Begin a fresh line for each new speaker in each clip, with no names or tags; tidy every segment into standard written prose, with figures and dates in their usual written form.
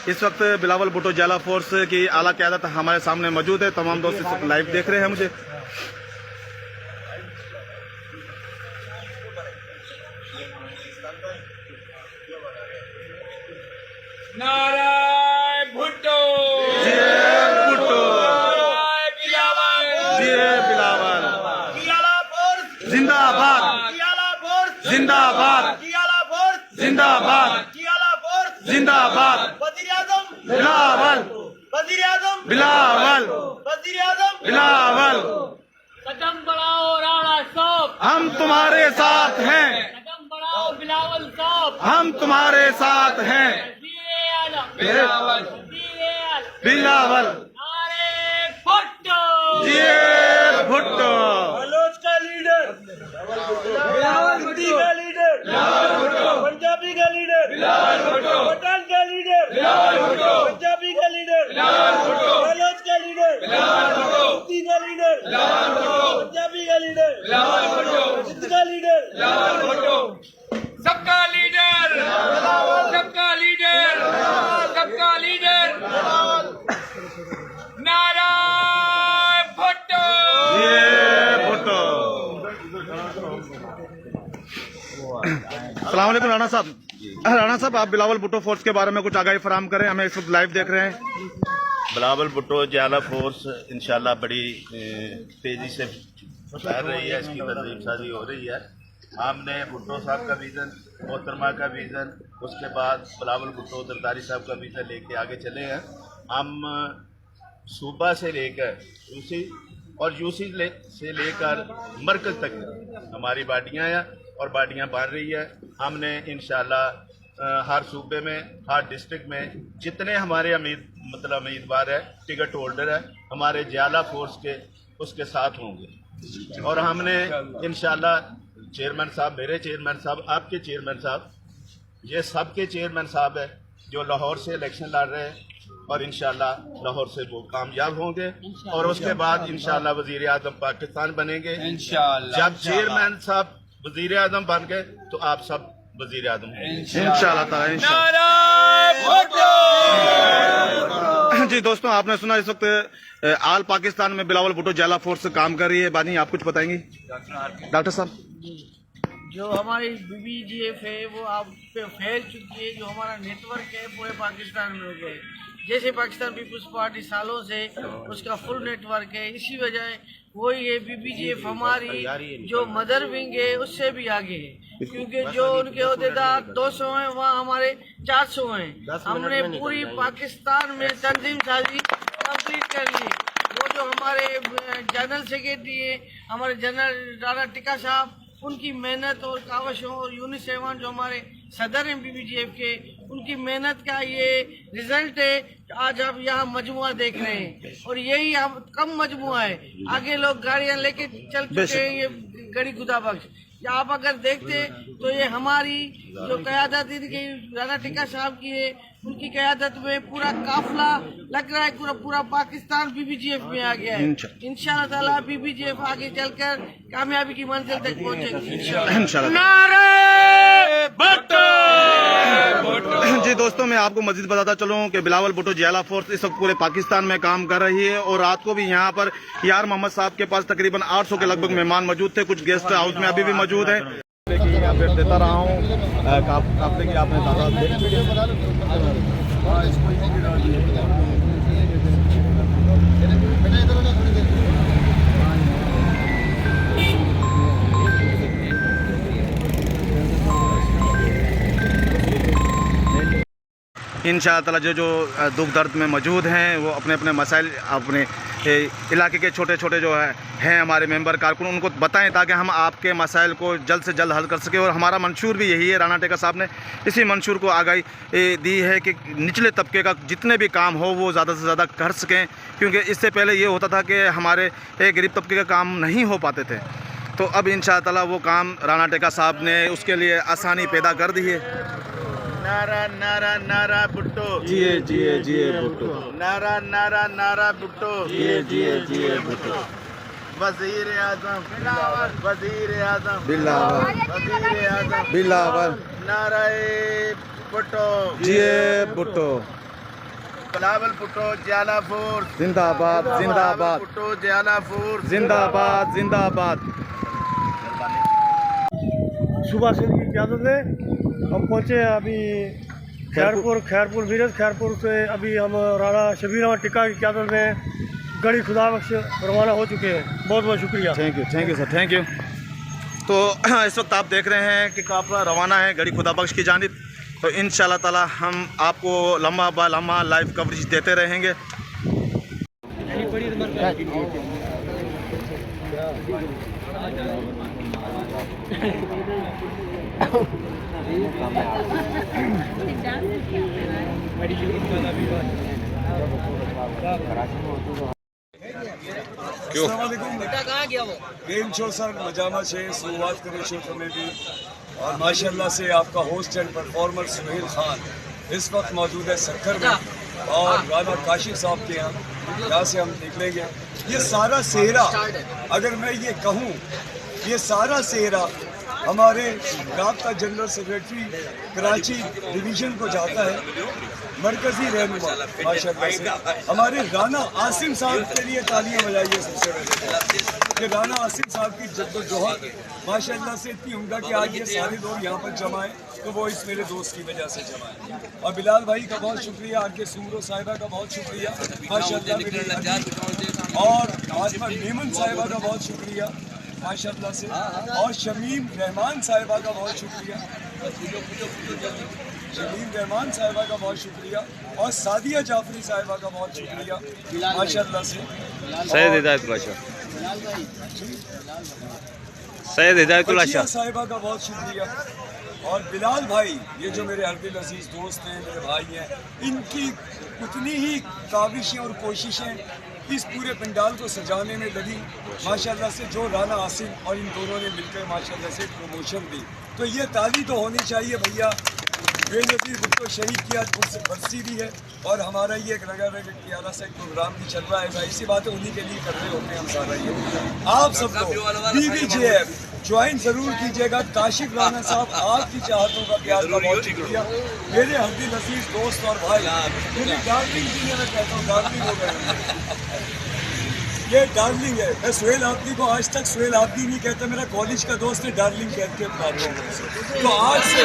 इस वक्त बिलावल भुट्टो जिला फोर्स की आला क़यादत हमारे सामने मौजूद है। तमाम दोस्त इस वक्त लाइव देख रहे हैं मुझे।
नाराय भुट्टो
भुट्टो बिलावल जिंदाबाद जिंदाबाद जिंदाबाद जिंदाबाद बिलावल बिलावल बिलावल।
कदम बढ़ाओ राणा साहब,
हम तुम्हारे साथ हैं,
कदम बढ़ाओ बिलावल साहब,
हम तुम्हारे साथ हैं।
बिलावल
बिलावल
नारे भुट्टो
भुट्टो
मनोज का लीडर, हिंदी का लीडर, पंजाबी का लीडर, पठान का लीडर, पंजाबी का लीडर, मनोज का लीडर, हिंदी का लीडर, पंजाबी का लीडर, सिंध का लीडर,
सबका लीडर, सबका लीडर, सबका लीडर नाराय भुट्टो
भुट्टो। अस्सलाम वालेकुम राणा साहब। राणा साहब, आप बिलावल भुट्टो फोर्स के बारे में कुछ आगाही फराहम करें, हमें इस वक्त लाइव देख रहे हैं।
बिलावल भुट्टो जिला फोर्स इंशाल्लाह बड़ी तेजी से फैल रही है, इसकी तंजीम साजी हो रही है। हमने भुट्टो साहब का विज़न, मोहतरमा का विज़न, उसके बाद बिलावल भुट्टो दरदारी साहब का विज़न लेके आगे चले हैं। हम सूबा से लेकर यूसी और यूसी से लेकर मरकज़ तक हमारी बाडियाँ हैं और बाडियाँ बन रही है। हमने इंशाल्लाह हर सूबे में, हर डिस्ट्रिक्ट में जितने हमारे उम्मीदवार है, टिकट होल्डर है, हमारे जिला फोर्स के उसके साथ होंगे। और हमने इंशाल्लाह चेयरमैन साहब, मेरे चेयरमैन साहब, आपके चेयरमैन साहब, ये सबके चेयरमैन साहब है जो लाहौर से इलेक्शन लड़ रहे हैं और इंशाल्लाह लाहौर से वो कामयाब होंगे और उसके बाद इंशाल्लाह वजीर आजम पाकिस्तान बनेंगे इंशाल्लाह। जब चेयरमैन साहब वजीर आजम बन गए तो आप सब वजीर आजम
इंशाल्लाह ताला इंशाल्लाह। जी दोस्तों, आपने सुना इस वक्त आल पाकिस्तान में बिलावल भुट्टो जिला फोर्स काम कर रही है। बानी, आप कुछ बताएंगी डॉक्टर साहब?
जो हमारी BBGF है वो आप पे फैल चुकी है। जो हमारा नेटवर्क है पूरे पाकिस्तान में हो गया है। जैसे पाकिस्तान पीपल्स पार्टी सालों से उसका फुल नेटवर्क है, इसी वजह वही है BBGF हमारी जो मदर विंग है उससे भी आगे है, क्योंकि जो उनके अहदेदार 200 हैं वहाँ हमारे 400 हैं। हमने पूरी पाकिस्तान में तंजीम साजी कंप्लीट कर ली। वो जो हमारे जनरल सेक्रेटरी है, हमारे जनरल राणा टिक्का साहब, उनकी मेहनत और कावशों और यूनिट 7 जो हमारे सदर हैं BBGF के, उनकी मेहनत का ये रिजल्ट है। आज आप यहाँ मजमुआ देख रहे हैं और यही हम कम मजमुआ है। आगे लोग गाड़ियाँ लेके चल चुके हैं, ये गड़ी खुदा बख्श। आप अगर देखते तो ये हमारी जो क़यादत इनकी राणा टिक्का साहब की है, उनकी क़यादत में पूरा काफिला लग रहा है, पूरा पाकिस्तान BBGF में आ गया है। इंशाल्लाह ताला BBGF आगे चलकर कामयाबी की मंजिल तक पहुंचेगी इंशाल्लाह। जी दोस्तों, मैं आपको मजीद बताता चलूं कि बिलावल भुट्टो जिला फोर्स इस वक्त पूरे पाकिस्तान में काम कर रही है और रात को भी यहाँ पर यार मोहम्मद साहब के पास तकरीबन 800 के लगभग मेहमान मौजूद थे। कुछ गेस्ट हाउस में अभी भी मौजूद है। अपडेट देता रहा हूँ आपने कि आपने इंशाअल्लाह ताला जो दुख दर्द में मौजूद हैं वो अपने अपने मसाइल अपने इलाके के छोटे छोटे जो हैं हमारे मेंबर कारकुन, उनको बताएं ताकि हम आपके मसाइल को जल्द से जल्द हल कर सकें। और हमारा मंशूर भी यही है, राणा टिक्का साहब ने इसी मंशूर को आगाही दी है कि निचले तबके का जितने भी काम हो वो ज़्यादा से ज़्यादा कर सकें, क्योंकि इससे पहले ये होता था कि हमारे गरीब तबके का काम नहीं हो पाते थे। तो अब इंशाअल्लाह ताला वो काम राणा टिक्का साहब ने उसके लिए आसानी पैदा कर दी है।
नारा नारा नारा भुट्टो,
जिए जिए जिए भुट्टो,
नारा नारा नारा भुट्टो,
जिए जिए जिए भुट्टो,
वजीर आजम बिलावल, वजीर आजम
बिलावल,
वजीर आजम
बिलावल,
नाराए भुट्टो,
जिए भुट्टो।
बिलावल भुट्टो ज्याला फोर्स
जिंदाबाद जिंदाबाद
भुट्टो ज्याला फोर्स
जिंदाबाद जिंदाबाद।
सुबह से की इजाज़त है। हम पहुँचे हैं अभी खैरपुर वीरज खैरपुर से अभी हम राणा शबीर अहमद टिक्का की क़यादत में गढ़ी खुदाबख्श रवाना हो चुके हैं। बहुत बहुत शुक्रिया।
Thank you sir, thank you. तो इस वक्त आप देख रहे हैं कि काफ़िला रवाना है गढ़ी खुदाबख्श की जानिब। तो इंशाल्लाह ताला हम आपको लम्हा बा लम्हा लाइव कवरेज देते रहेंगे।
गेम शो सर मजामा से शुरुआत करें शो में भी और माशाल्लाह से आपका host and performer Suhail Khan इस वक्त मौजूद है सक्खर में और राना काशिफ साहब के यहाँ से हम निकलेंगे। ये सारा सेहरा अगर मैं ये कहूँ ये सारा सेहरा हमारे राब्ता जनरल सेक्रेटरी कराची डिवीज़न को जाता है, मरकज़ी रहनुमा माशाल्लाह से हमारे राना आसिम साहब के लिए तालियां बजाइए सबसे पहले कि राना आसिम साहब की जद्दोजहद माशाल्लाह से इतनी उम्दा कि आज ये सारे लोग यहाँ पर जमा है तो वो इस मेरे दोस्त की वजह से जमा है। और बिलाल भाई का बहुत शुक्रिया, आपके सूरो साहिबा का बहुत शुक्रिया माशाल्लाह, और आजमा मेमन साहिबा का बहुत शुक्रिया माशाल्लाह से, और शमीम रहमान साहिबा का बहुत शुक्रिया, शमीम रहमान साहिबा का बहुत शुक्रिया, और सादिया जाफरी साहिबा का बहुत शुक्रिया माशाल्लाह से,
सैयद हिदायतुल्लाह शाह
साहिबा का बहुत शुक्रिया, और बिलाल भाई ये जो मेरे हरदिल अजीज दोस्त हैं, मेरे भाई हैं, इनकी उतनी ही काविशें और कोशिशें इस पूरे पंडाल को सजाने में लगी माशाल्लाह से, जो राना आसिम और इन दोनों ने मिलकर माशाल्लाह से प्रमोशन दी। तो ये ताली तो होनी चाहिए भैया। बेनज़ीर भुट्टो शहीद की आज बरसी भी है और हमारा ये एक रंगा रंग प्यारा सा एक प्रोग्राम भी चल रहा है। भाई सी बात है, उन्हीं के लिए कर रहे होते हैं हम सारा ये। आप सब लोग BBJF ज्वाइन जरूर कीजिएगा। काशिफ राना साहब आपकी चाहतों का प्यार का बहुत शुक्रिया। मेरे हरदिल अजीज दोस्त और भाई, मुझे डार्लिंग जी मैं कहता हूँ, डार्लिंग हो गए ये डार्लिंग है। मैं सुहेल आबदी को आज तक सुहेल आबदी नहीं कहता, मेरा कॉलेज का दोस्त है, डार्लिंग कहते हैं बुलाता हूँ। तो आज से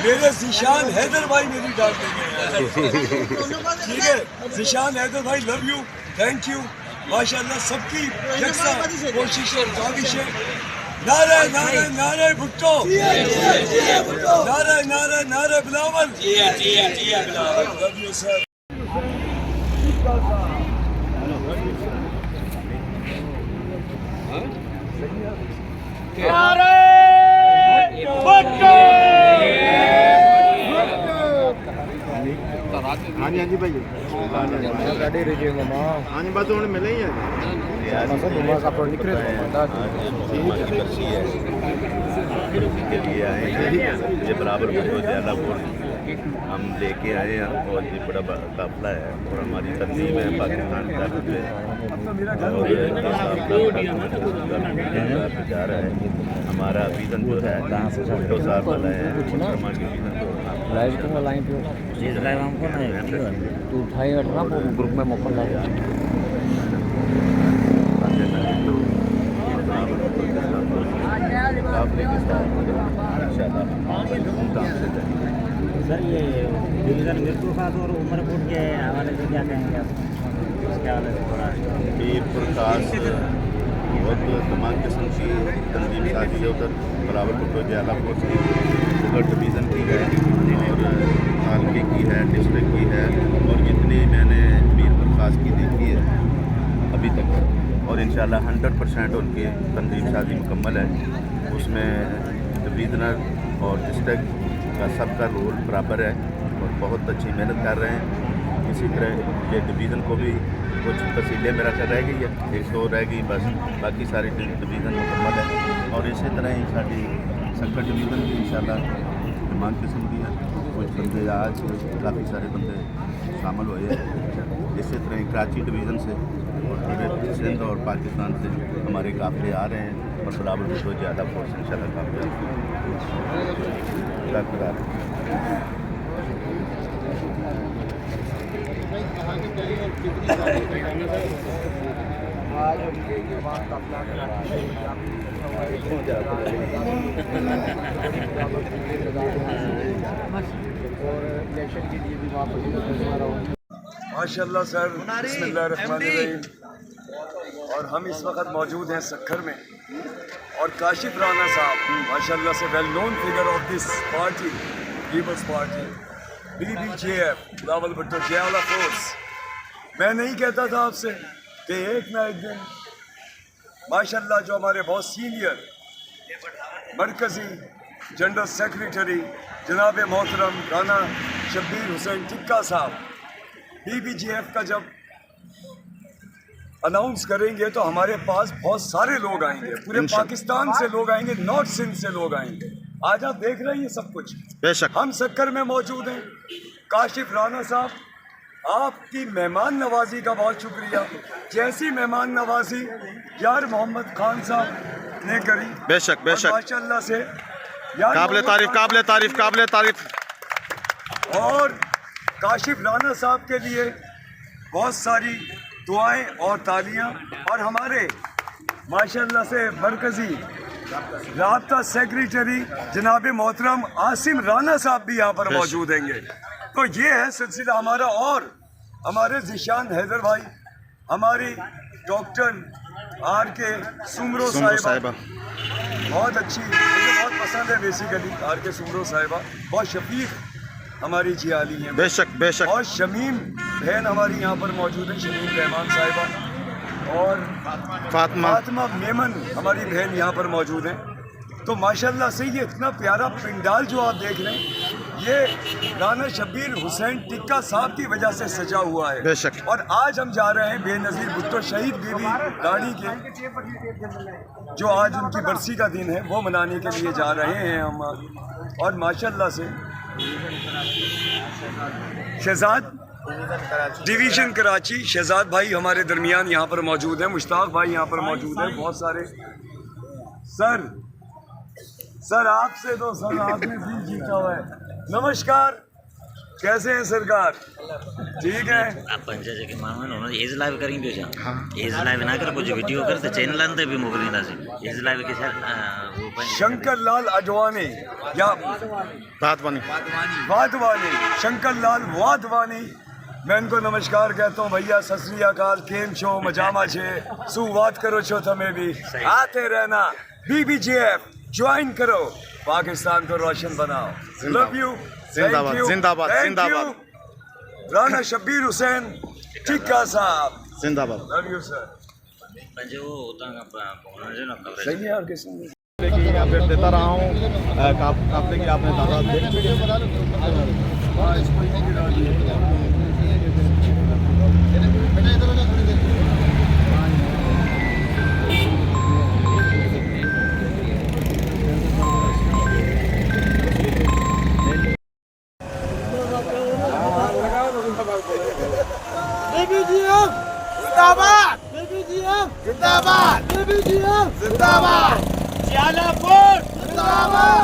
मेरे जिशान हैदर भाई मेरी डार्लिंग है, ठीक है। जिशान हैदर भाई लव यू, थैंक यू माशाल्लाह। सबकी यकसा कोशिश और काविश है। नारे नारे नारे भुट्टो, नारे नारे नारे बिलावल, लव यू सर।
हाँ जी भाई हाँ जी बस हूँ मिले ही है
के लिए आए हैं। ये बराबर भुट्टो ज्याला फोर्स हम लेके आए हैं और ये बड़ा काफिला है और हमारी तरजीब है पाकिस्तान का जा रहा है। हमारा वीज़न जो है भुट्टो साहब वाला है, मुसलमा के वीज़न
हमको नहीं तू उठाई बैठना ग्रुप में मोकल लगा सर। ये डिवीज़न मिर्पुर खास और उमरपुर के हवाले से क्या कहेंगे आप? इसके हवाले से थोड़ा
मिरपुर खास बहुत तमाम किस्म की तंजीम साजी है उधर। बिलावल भुट्टो ज्याला फोर्स की उधर डिवीज़न की है और तालके की है, डिस्ट्रिक्ट की है, और जितनी मैंने मिरपुर खास की देखी है अभी तक, और इंशाल्लाह 100% उनकी तंजीम साजी मुकम्मल है। उसमें डिवीज़नर और डिस्ट्रिक्ट का सबका रोल बराबर है और बहुत अच्छी मेहनत कर रहे हैं। इसी तरह ये डिवीज़न को भी कुछ तसीलें मेरा कर रह गई है, 100 रह गई बस, बाकी सारी डिवीज़न मुकम्मल है। और इसी तरह ही साड़ी संकट डिवीज़न भी इंशाल्लाह तमाम किस्म की है। कुछ बंदे आज काफ़ी सारे बंदे शामिल हुए हैं। इसी तरह ही कराची डिवीज़न से और पूरे सिंध और पाकिस्तान से हमारे काफ़िले आ रहे हैं और बिलावल भुट्टो ज्याला फोर्स इंशाल्लाह काफ़िले
माशाल्लाह सर, बिस्मिल्लाहिर्रहमानिर्रहीम। और हम इस वक्त मौजूद हैं सक्खर में, और काशिफ राना साहब माशाल्लाह से well known figure of this party, peoples party, BBJF, Bilawal Bhutto जयाला फोर्स। मैं नहीं कहता था आपसे कि एक ना एक दिन माशाल्लाह जो हमारे बहुत सीनियर मरकज़ी जनरल सेक्रेटरी जनाब मोहतरम राना शब्बीर हुसैन टिक्का साहब BBJF का जब अनाउंस करेंगे तो हमारे पास बहुत सारे लोग आएंगे, पूरे पाकिस्तान से लोग आएंगे, नॉर्थ सिंध से लोग आएंगे। आज आप देख रहे हैं ये सब कुछ,
बेशक
हम सक्कर में मौजूद हैं। काशिफ राना साहब, आपकी मेहमान नवाजी का बहुत शुक्रिया। जैसी मेहमान नवाजी यार मोहम्मद खान साहब ने करी,
बेशक
और
बेशक,
माशाल्लाह से यार
काबिल तारीफ, काबिल तारीफ, काबिल तारीफ।
और काशिफ राना साहब के लिए बहुत सारी दुआएं और तालियां, और हमारे माशाल्लाह से मरकज़ी राब्ता सेक्रेटरी जनाब मोहतरम आसिम राना साहब भी यहाँ पर मौजूद होंगे। तो ये है सिलसिला हमारा। और हमारे ज़िशान हैदर भाई, हमारी डॉक्टर RK सुमरो साहिबा, बहुत अच्छी, मुझे बहुत पसंद है बेसिकली RK सुमरो साहिबा, बहुत शफीक हमारी जियाली हैं।
बेशक बेशक।
और शमीम बहन हमारी यहाँ पर मौजूद है, शमीम रहमान साहिबा, और फातिमा मेमन हमारी बहन यहाँ पर मौजूद हैं। तो माशाल्लाह से ये इतना प्यारा पंडाल जो आप देख रहे हैं, ये राना शब्बीर हुसैन टिक्का साहब की वजह से सजा हुआ है।
बेशक।
और आज हम जा रहे हैं बेनज़ीर भुट्टो शहीद बीबी रानी के, जो आज उनकी बरसी का दिन है, वो मनाने के लिए जा रहे हैं हम। और माशाल्लाह से शहजाद डिवीज़न कराची, शहजाद भाई हमारे दरमियान यहाँ पर मौजूद है, मुश्ताक भाई यहाँ पर मौजूद है, बहुत सारे। सर आपसे तो सर आपने भी जीता हुआ है। नमस्कार, कैसे हैं सरकार? ठीक है।
आप पंचायत के मामले में एज लाइव करेंगे क्या? एज लाइव ना कर कुछ वीडियो करते चैनल अंदर भी मोबाइल ना से एज लाइव के साथ वो
शंकर लाल अडवाणी या वाधवानी, शंकर लाल वाधवानी, मैं इनको नमस्कार कहता हूँ। भैया सत श्री अकाल, केम छो, मजामा छे, सुवात करो छो, तमें भी आते रहना। BBJF ज्वाइन करो, पाकिस्तान को रोशन बनाओ। लव यू,
जिंदाबाद जिंदाबाद जिंदाबाद।
राना शब्बीर हुसैन टिक्का साहब
जिंदाबाद।
Love you sir.
जो होता है
सही है और किसी
लेकिन अपडेट देता रहा हूँ, काफले की आपने तादाद देख।
BBGF जिंदाबाद, BBGF जिंदाबाद, BBGF जिंदाबाद, जियाला फोर्स जिंदाबाद।